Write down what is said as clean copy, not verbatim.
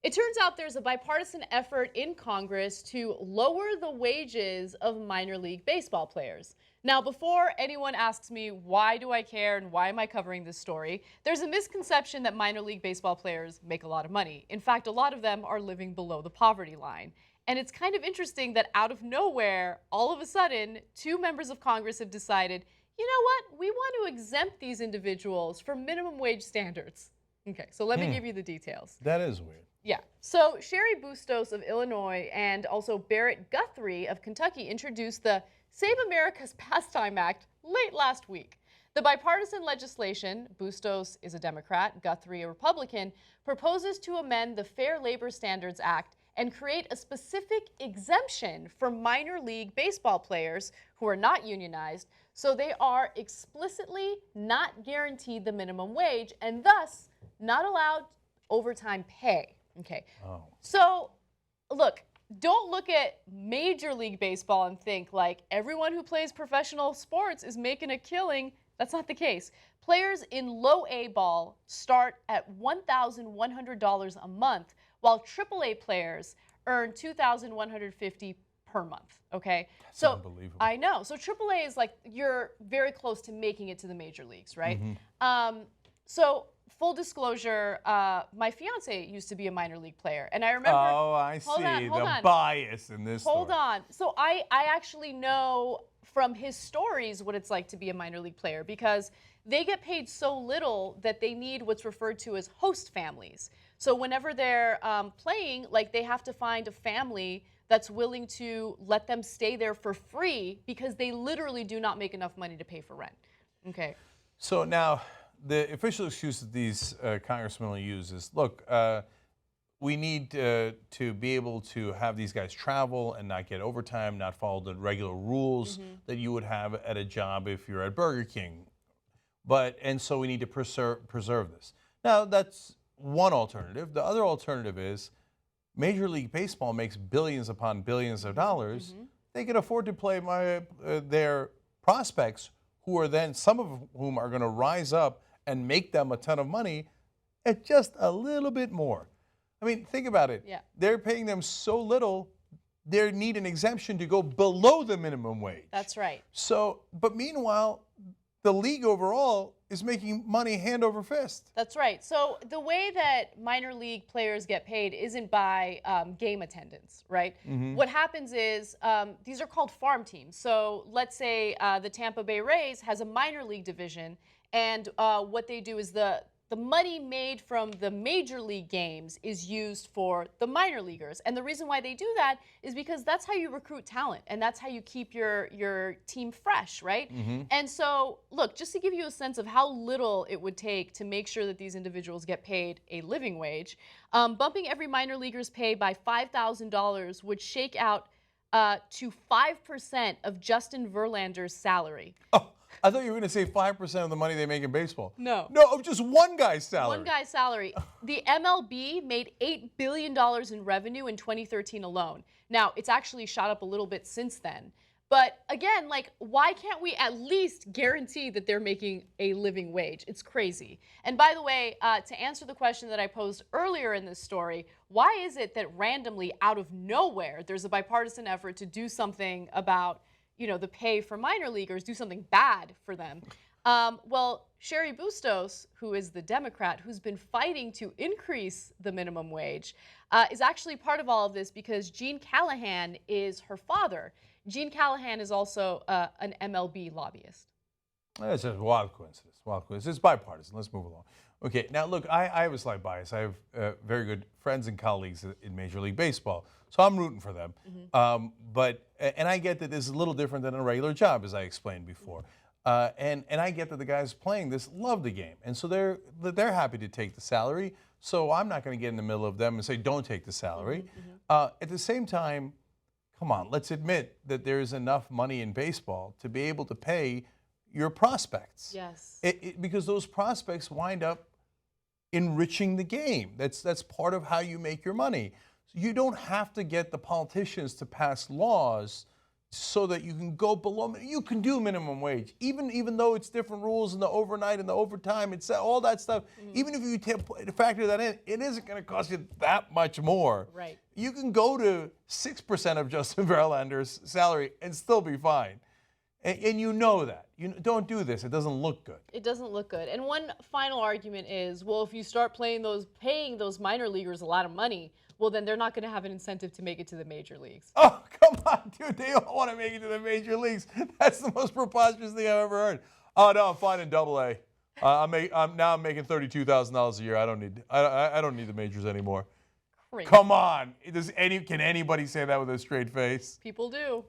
It turns out there's a bipartisan effort in Congress to lower the wages of minor league baseball players. Now, before anyone asks me why do I care and why am I covering this story, there's a misconception that minor league baseball players make a lot of money. In fact, a lot of them are living below the poverty line. And it's kind of interesting that out of nowhere, all of a sudden, two members of Congress have decided, you know what, we want to exempt these individuals from minimum wage standards. Okay, so let me give you the details. That is weird. Yeah. So Sherry Bustos of Illinois and also Barrett Guthrie of Kentucky introduced the Save America's Pastime Act late last week. The bipartisan legislation, Bustos is a Democrat, Guthrie a Republican, proposes to amend the Fair Labor Standards Act and create a specific exemption for minor league baseball players who are not unionized, so they are explicitly not guaranteed the minimum wage and thus not allowed overtime pay. Okay. Oh. So, look, don't look at Major League Baseball and think like everyone who plays professional sports is making a killing. That's not the case. Players in low A ball start at $1,100 a month, while AAA players earn $2,150 per month. Okay. That's unbelievable. I know. So AAA is like you're very close to making it to the major leagues, right? So full disclosure, my fiance used to be a minor league player, and I remember. Oh, I see the bias in this. Hold on. So I actually know from his stories what it's like to be a minor league player because they get paid so little that they need what's referred to as host families. So whenever they're playing, like they have to find a family that's willing to let them stay there for free because they literally do not make enough money to pay for rent. Okay. So now, the official excuse that these congressmen will use is, look, we need to be able to have these guys travel and not get overtime, not follow the regular rules that you would have at a job if you're at Burger King. And so we need to preserve this. Now, that's one alternative. The other alternative is Major League Baseball makes billions upon billions of dollars. They can afford to play their prospects, who are then, some of whom are going to rise up and make them a ton of money at just a little bit more. I mean, think about it. Yeah. They're paying them so little, they need an exemption to go below the minimum wage. That's right. So, but meanwhile, the league overall is making money hand over fist. That's right. So the way that minor league players get paid isn't by game attendance, right? What happens is these are called farm teams. So let's say the Tampa Bay Rays has a minor league division, and what they do is the money made from the major league games is used for the minor leaguers. And the reason why they do that is because that's how you recruit talent and that's how you keep your team fresh, right? And so, look, just to give you a sense of how little it would take to make sure that these individuals get paid a living wage, bumping every minor leaguer's pay by $5,000 would shake out to 5% of Justin Verlander's salary. Oh, I thought you were going to say 5% of the money they make in baseball. No. No, of just one guy's salary. One guy's salary. The MLB made $8 billion in revenue in 2013 alone. Now, it's actually shot up a little bit since then. But again, like, why can't we at least guarantee that they're making a living wage? It's crazy. And by the way, to answer the question that I posed earlier in this story, why is it that randomly, out of nowhere, there's a bipartisan effort to do something about the pay for minor leaguers, do something bad for them? Well, Sherry Bustos, who is the Democrat who's been fighting to increase the minimum wage, is actually part of all of this because Gene Callahan is her father. Gene Callahan is also an MLB lobbyist. That's a wild coincidence. Wild coincidence. It's bipartisan. Let's move along. Okay, now look, I have a slight bias. I have very good friends and colleagues in Major League Baseball, so I'm rooting for them. And I get that this is a little different than a regular job, as I explained before. And I get that the guys playing this love the game, and so they're happy to take the salary. So I'm not going to get in the middle of them and say don't take the salary. At the same time, come on, let's admit that there is enough money in baseball to be able to pay your prospects. Yes. Because those prospects wind up enriching the game. That's part of how you make your money. So you don't have to get the politicians to pass laws so that you can go below. You can do minimum wage, even though it's different rules and the overnight and the overtime. It's all that stuff. Even if you factor that in, it isn't going to cost you that much more. Right. You can go to 6% of Justin Verlander's salary and still be fine. And you know that. You don't do this. It doesn't look good. It doesn't look good. And one final argument is, well, if you start paying those minor leaguers a lot of money, well, then they're not going to have an incentive to make it to the major leagues. Oh, come on, dude. They all want to make it to the major leagues. That's the most preposterous thing I've ever heard. Oh, no, I'm fine in AA. I'm making $32,000 a year. I don't need the majors anymore. Crazy. Come on. Can anybody say that with a straight face? People do.